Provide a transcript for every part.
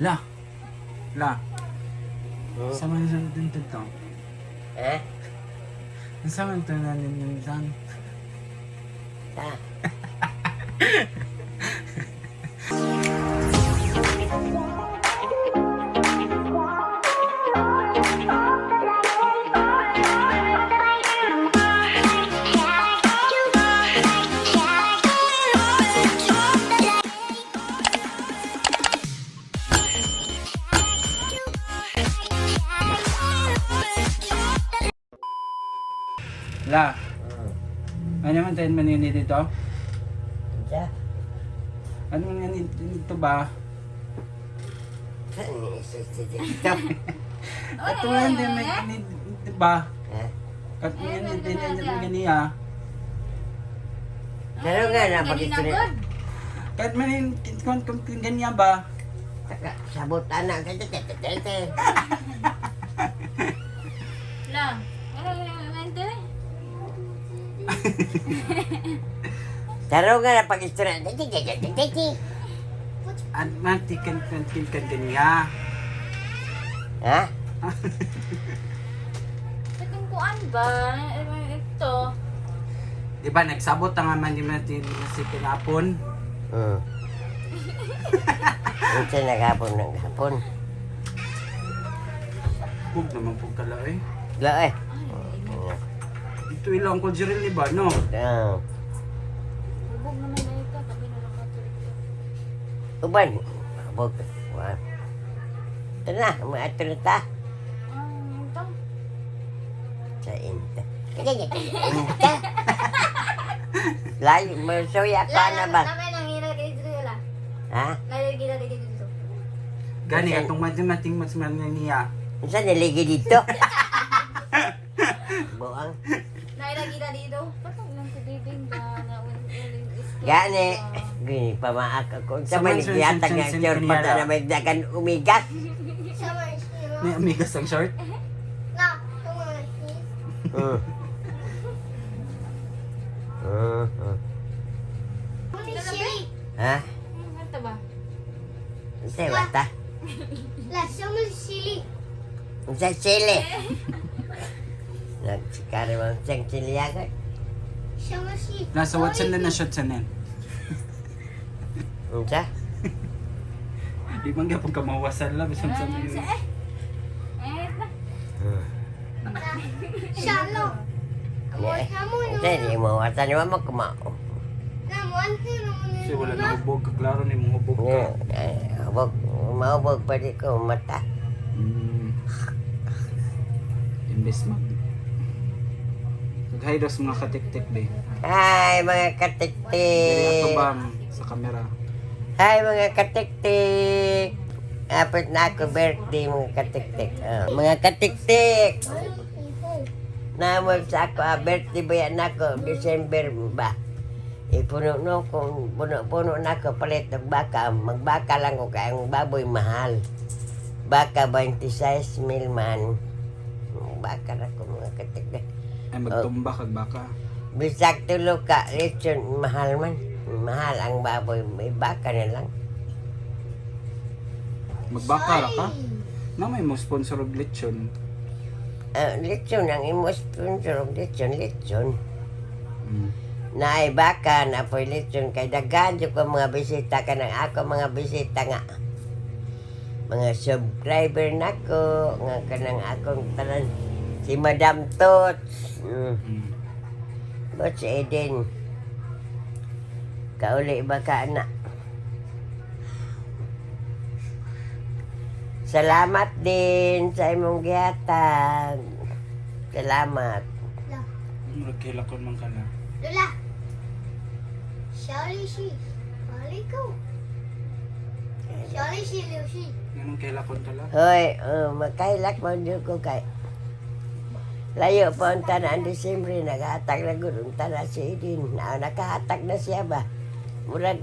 La. La. Hmm? Sama na sa tintin to. Ha? Sama na nanin yung isang. Ta. La. Ano naman tayo manini dito? Sa? Ano man dito ba? Saan ni isusi dito? At tuwan din may dito ba? Ha? At yan din ganiya. Pero nga na pag-istorya. Kahit manin kung ganyan ba? Sabot anak ka tete. Lang. Ano mente? Pero nga na pag-istorya. Tete. At mantikan ganiya. Ha? Katingkuan ba? Ito. Di ba nagsabot ang man di natin si kinapon? Hmm. Ito naghapon ng hapon. Huwag naman po kala eh. Gla eh. Ito ilang ko jiril ni ba no? Ah. Bubog naman na ito. Tabi na lang ka. Uban. Abog. Wah. Ito na, mga atrita. Ito. Sa inta. Inta. Layo, masuya ka na ba? Kami nang ilagay dito la. Ha? Nalagay na dito. Gani atong mating mas man niya. Saan niligi dito? Buang. Nalagay na dito. Patong nang tibibing ba na uling isko. Gani. Gini, pamaak ako. Sa may nagiyatag nga sir, pata na may dagan umigas. May amigas ang short. Hmm. Ha? Ito ba? Sa bata? Sa sili. Nagsikari mo siyang siliyagan. Nasa Watson na shot sa nen. Sa? Di man gyapon ka mawasan lang bisan sa Ito. Sa hindi mo watan mo magkumao. Kasi wala na hubog, kaklaro ni mong hubog ka. Hubog, mahubog pa di ko mata. Imbes mag... Mag-hi daw sa mga katik-tik be. Hi mga Dili katiktik. ako bam sa kamera. Hi mga katiktik. Apat na ako birthday mga katiktik. Mga katiktik. Namol sa ako, birthday ba yan ako, December ba? Ipuno no kung puno na ako palit ng baka, magbaka lang ko kaya ang baboy mahal. Baka 26,000 man. Baka na ko mga katiktik. Ay magtumba kag baka. Bisag tulo ka, lechon, mahal man. Mahal ang baboy, may baka na lang. Magbaka ra ka? Na may mo sponsor og lechon. Lechon ang imo sponsor of lechon. Mm. Na ay baka na po lechon kay daghan jud ko mga bisita ka ng ako mga bisita nga. Mga subscriber nako nga kanang akong tanan si Madam Tots. But si Eden. Kauli ba ka na? Salamat din sa imong gihatag. Salamat. Murag kilakon man ka na. Lola, Charlie she, Charlie go. Charlie she, Liu she. Ganun kilakon ka lang. Hoy, makailak mo dyan ko kay. Layo po ang tanaan Disyembre, naghatag na gulong tanaan si Eden. Nakahatag na siya ba? Murag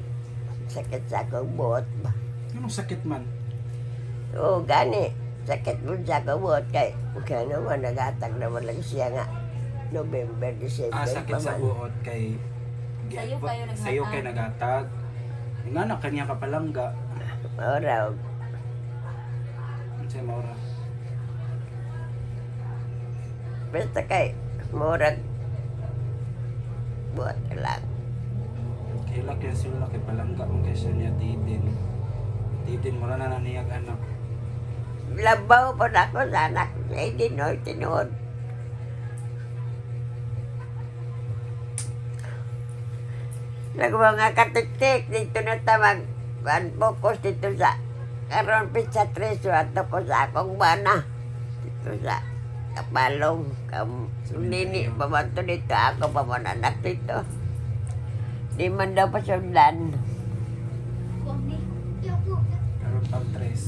sakit sa akong buot ba? Anong sakit man? Oo, gani. Sakit mo sa akong buot kay. Kaya naman, naghatag naman lang siya nga. November, December. Sakit sa buot kay... Sayo kayo naghatag. Nga na, kanya ka palangga. Oraw. Unsay maura. Basta kay murag buhat ka lang. Kilak yan sila kay palangga mong kesyo niya tidin. Tidin mo na naniyag anak. Labaw po na ako sa anak. Hindi no, tinuod. Mga katik-tik dito na tamag. Focus dito sa karon pizza treso at ko sa akong bana. Dito sa kapalong. Nini, pamanto dito ako pamananak dito. Di man daw pasundan. Karon pag tres.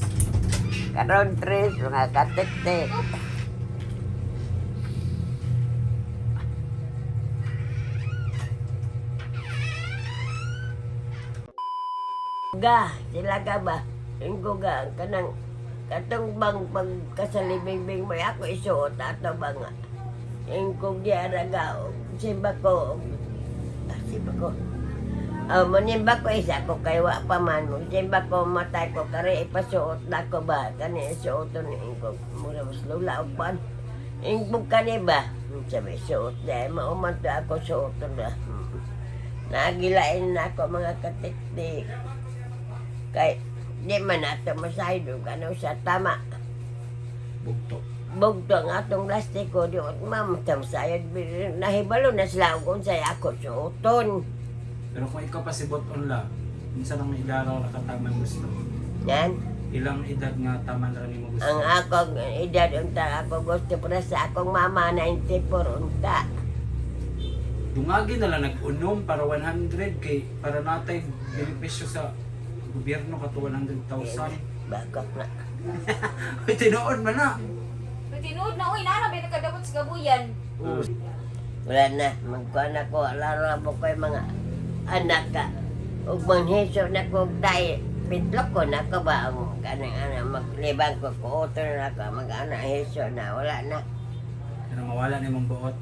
Karon tres, mga katik-tik. Ga, sila ka ba? Ingko ga, kanang katong bang pagkasalibing-bing mo ako isuot ato ba nga? Ingko gyara ga, simba ko. Simba ko. Manimba ko isa ko kay wa pa man mo. Simba ko matay ko kare ipasuot na ko ba? Kani isuoton ni ingko. Mura mas lula o pan. Ingko kani ba? Sabi suot dahil mauman to ako suoton na. Nagilain na ako mga katiktik. Kay di man ato masaydo kano sa tama. Bugto. Bugto ang atong plastiko di mamatang sayad. Nahibalo na sila kung saya ako suoton. Pero kung ikaw pa si Boton la, minsan ang may idaraw na kataman gusto. Yan. Ilang edad nga taman ra nimo gusto? Ang akong edad unta ako gusto para sa akong mama 94 unta. Dungagi na lang nag-unom para 100 kay para natay benepisyo sa gobyerno kato 100,000. Bakit na. Uy, tinuod man na. Tinood na, uy, nana, may nakadabot sa gabuyan. Wala na. Magkuhan ako. Laro mo ko yung mga anak ka. Ug manghiso na ko tayo. Pitlok ko na ko ba ang kanang maglibang ko ko. Oto na ako. Mag-anak hiso na. Wala na. Pero mawala na mong buot.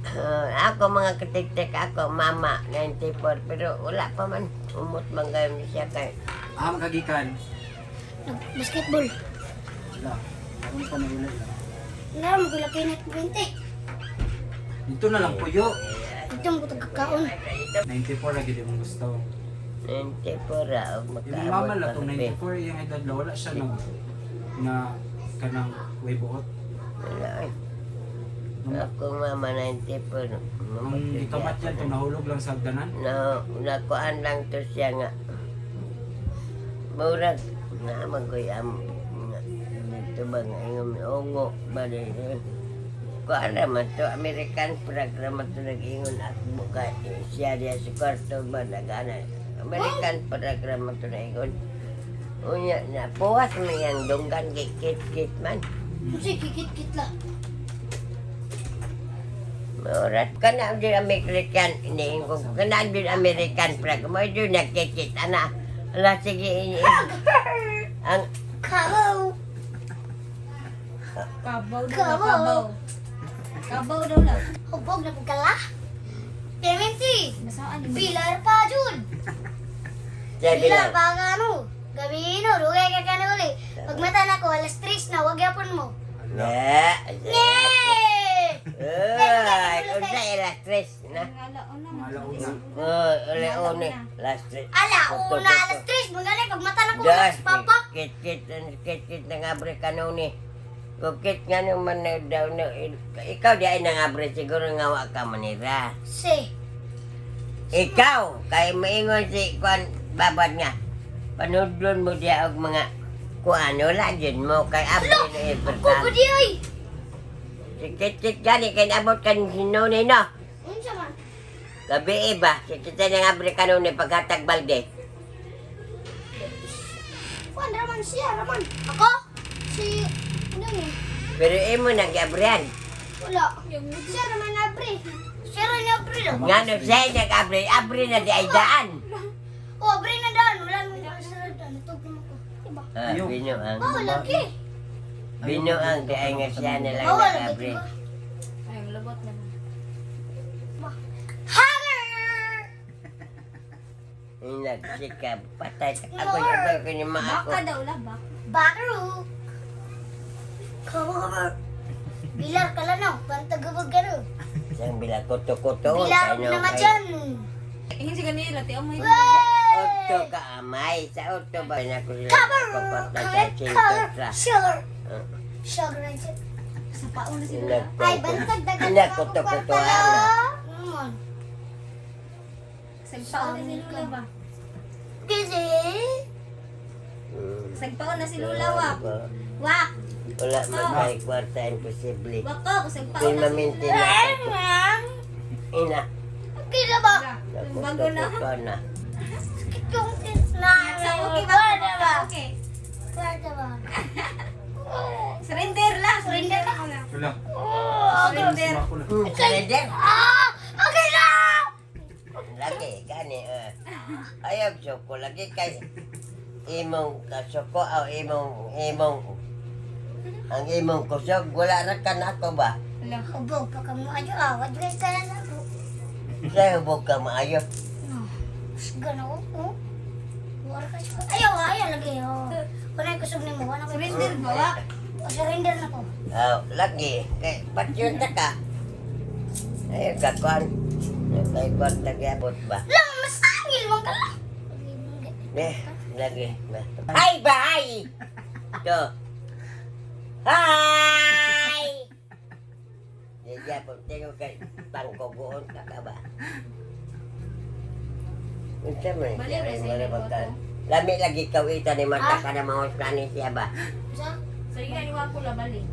Ako mga katik-tik ako. Mama 94. Pero wala pa man. Umot man gayon siya kay. Kagikan. Basketball. Wala. Karon pa na ulit lang. Nga, magulaki na 20. Dito na lang puyo. Ito mo kakaon. 94 lagi di mong gusto. 94 ra. Yung mama la tong 94 yung edad la wala siya na kanang way buot. Wala. Ako mama 94. Nung ikamat yan, itong nahulog lang sa hagdanan. Nakuan lang to siya nga. Murag na maguyam. Ito ba nga yung ongo ba rin yun? Kuan naman to, American flag naman to nag-ingon at buka siya diya sa kwarto ba nagana. American flag naman to nag-ingon. Unya na, puwas mo yung dunggan kikit-kit man. Kasi kikit-kit lang. Murat ka na din American, hindi ko ka na din American flag. Mo din nagkikit, ana. Ala, sige, ang Kabaw. Kabaw daw, Kabaw. kabaw. Kabaw daw lang. Hubog na pagkala. Clemency. Nasaan yun? Pilar pa, Jun. sabi Pilar lang. pa ka ano. Gabi no, rugay ka ka na uli. Pag mata na ko, alas 3 na, wag yapon mo. Yay! Ay, unsa ilastris na. Alauna. Leone, lastris. Ala, una alas 3. Mga pag mata na ko, alas papa. Kit ng abre kanuni. Kukit nga naman na daw na, ikaw di ay nangabre siguro nga wa ka manira. Si. Ikaw, kay maingon si Kwan babad nga. Panudlon mo diya og mga kuan wala dyan mo kay abre na Ako ipertan. ko di ay. Sikit-kit gani kay abot kan sinunay no. Unsa man? Gabi iba, sikit ng abre kanuni paghatag balde. Kuan raman siya, raman. Ako? Si, ano yun? Pero imo nag-abrehan. Wala. Siya raman abre. Siya raman abre daw. Nga no siya nag-abre, abre na di ay daan. O, abre na daan. Wala nang sa daan. Tugtog mo ko. Diba? Binuang. Bawal lagi. Binuang di ay nga siya na lang Bawal lagi. nag-abre. diba? Ay, ang labot na. Hanger! Nagsikap, patay. Ako ni ma ako. Baka daw lah, baka. Bakaru. Cover. Bilar ka lang no. Bantagabag ka no. Sang bila kuto-kuto. Bilar naman dyan. Ingin si kanila, ti amoy. Oto ka amay. Sa oto ba na ko sila Cover. kapatid sa Cover. chinto sa. Sugar. Sugar na siya. Sa paon na sila. Ay, bantag dagan Ina kuto-kutoan na. Naman. Sagpaon na si Lula ba? Kasi. Sagpaon na si Lula, wak. Wak! Wala magkay kwarta imposible. Wak ko, sagpaon Di na si maminti Lula. na. Ina. Okay na ba? Bago na. Kuto na. Yung kiss na. Sa okay ba? Kwarta ba? Okay. Kwarta ba? Surrender lang, surrender lang. Wala. Surrender. Sumako na. Surrender. Okay na! Lagi, gani. Ayaw suko. Lagi kay imong kasuko o imong ang imong kusog. Wala na ka na ako ba? Wala. Hubog pa ka mo. Ayo, awad guys ka na ako. Sa hubog ka maayo. No. Gano ko. Wala ka siya. Ayaw, ayaw lagi. Wala yung kusog ni mo. Wala ko Surrender ba, wak? Surrender na ko. Lagi. Kay patyun na ka. Ayaw ka kwan. Kay kwan lagi abot ba? Lang, masangil mo ka lang. Lagi. Hi, bye! To. Hi! Jadi apa tengok kay pangkogoon ka ka ba? Unsa man Balik siya na ay sa marabakan. inyo, Lami lagi kawita ni mata ka na mga plani siya ba? Sa? Sa iyo ni wak ko la balik.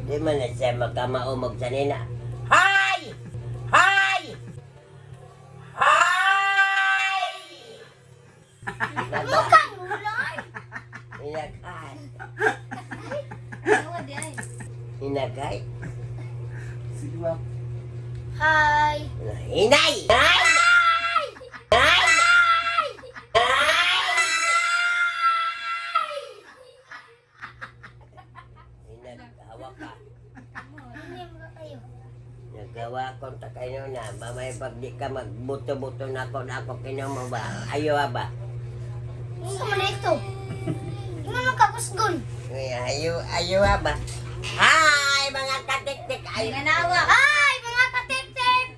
Di man na siya magkamaumog sa nina. Hi! Hi! Hi! Baba, Mukhang mulay. inagay. Tawa di ay. Inagay. Sige ba? Hi. Inay! Inay! Inay! Nagawa ka. Hindi mo ka kayo. Nagawa ko ta kayo na. Mamay pag di ka magbuto-buto na ako kino mo ba? Ayaw ba? Gusto mo na ito. Hindi mo makakusgon. Ayaw ba? Hi mga katik-tik! Ay, Ay, ganawa. Hi, mga katip-tip.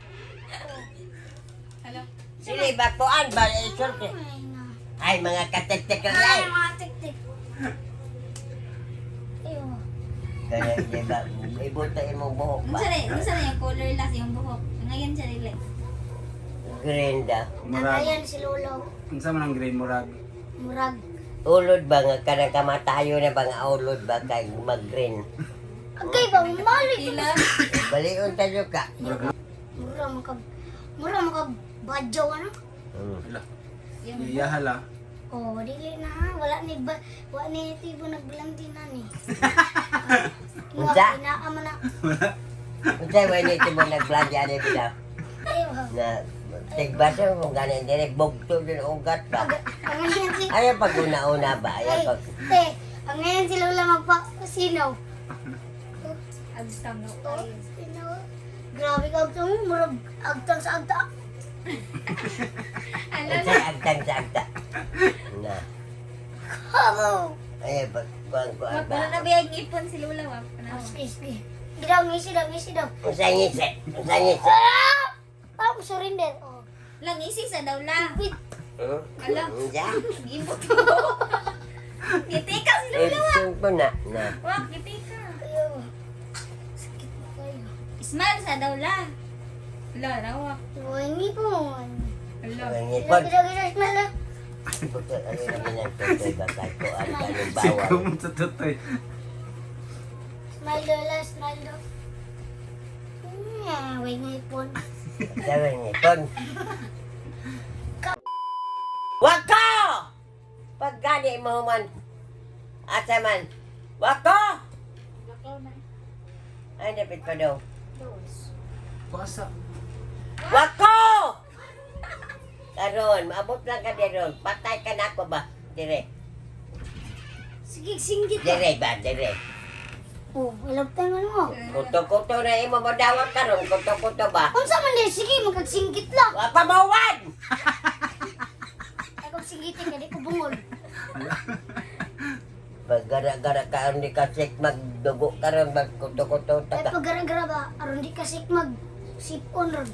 Hello. sili ba kuan ba? Isulti. Ay, na. Ay mga katik-tik Hi, lang. mga tik-tik. Ayo. Kaya di ba? Ibuto imong buhok ba? Unsa na yung color last yung buhok. Ngayon siya nila. Green daw. Murag. Nagayan si Lolo. Unsa man ang green murag? Murag. Ulod ba nga kanang kamatayo na ba nga ulod ba kay mag-green? Agay ba, mali. Ila. Balion tayo ka. Mura makag badyaw ano? Wala. Yung Iyahala. Oh, dili na ha. Wala ni tibo nagblandi na ni. Unsa? Inaama na. Unsay way ni timo nagblanja ni bila Ayo. na tigbasa mo ganin dire bugto din ugat ba? Ang ngayon si... Ayaw pag una-una ba? Ay, Ayaw pag te. Ang ngayon si Lola magpa-sinaw. agstang no. Oh, sinaw. Grabe ka agtang. Murag agtang sa agta. unsay agtang sa agta. Na. Habo. Ayaw pag kuan Wak ba? na biyag ngipon si Lula wak. Sige, sige. Gidaw, ngisi daw. Unsay ngisi? Unsay ngisi? Ah! Ako surrender. Oh. Lang isi sa daw la. Wait. Ala. Unsa? Gibot ko. Gitika si Lula wak. Ipsun ko na. Na. Wak, gitika. Ayo. Sakit na kayo. Smile sa daw la. Wala, rawak. Wangi po. Wala. Ang ngipon. Gidaw, smile. Puto ano na ginagtutoy ba kay ko ang kanong Sigaw bawal. mo sa tutoy. Smile Lola, smile daw. Wangi po. Sabi ngipon. Wako! Pagkani mo man. Asa man. Wako! Ay, dapat pa daw. Kuasa. Wako! Karon, maabot lang ka diron. Patay ka na ako ba? Dire. Sige, singgit. Dire ba? Dire. Oh, ilagtan mo. Kuto-kuto na imo mo dawat karon. Kuto-kuto ba? Kung sa man din, sige, magkagsingkit lang. Wa pa mawan! Ay, kung singgitin ka, di ko bungol. Pag Gara-gara ka hindi ka sik magdugo ka ron magkuto-kuto Ay ka. pag gara-gara ba, aron di kasi mag sipon ron.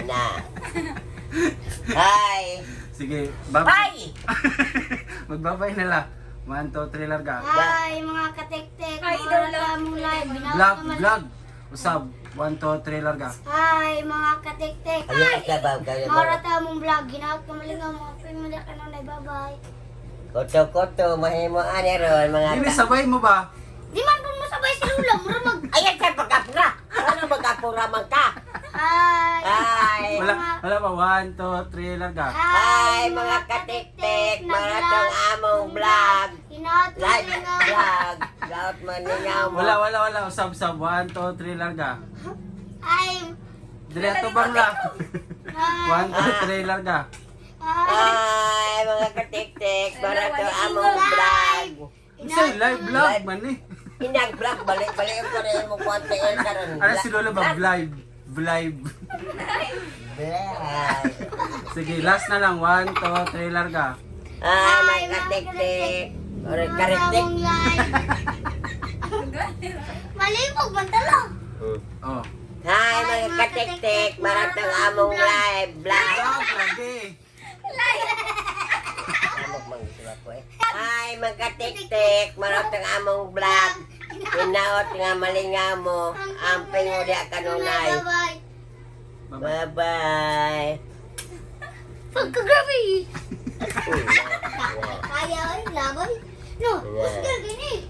Na. Hi. Sige, Bye. Magbabay na lang. 1, 2, 3, larga. Hi mga katek-tek, Hi, mga daw rata mong live. Vlog. Usab. 1, 2, 3, larga. Hi mga katek-tek. Ayaw ka ba kayo Mga mo? rata mong vlog, ginaot ka malingaw mga pimula ka nung bye-bye. Kuto-kuto mahimo ani ron mga Dili sabay mo ba? Di man kung masabay si Lula, mura mag... Ayan ka pagkapura. Ano magkapura man ka? Hi! Hi. Wala pa. 1, 2, 3, larga. Hi mga katik-tik, maratong among vlog. Ginaot ka Live malingaw. vlog. Laot maningaw mo. Wala. Usab. 1, 2, 3, larga. Hi! Dili ato bang la. Hi! 1, 2, 3, larga. Hi! Hi mga katik-tik, maratong among vlog. Isa live vlog man eh. Inang vlog, balik ko rin mo konti karon. Ano si Lola ba? Vlog. Vlog. Sige, last na lang. 1, 2, 3, larga. Hi mga katik-tik. Ore karitik. Among live. Malibog man talo. Oh. Hi mga katik-tik, maratong among live vlog. Vlog lagi. Hi mga katik-tik, maratong among vlog. Hinaot nga malingaw mo, amping mo diya kanunay. Bye-bye. Bye-bye. Pagka-grabe. Kaya ay laboy. No, usgal gini.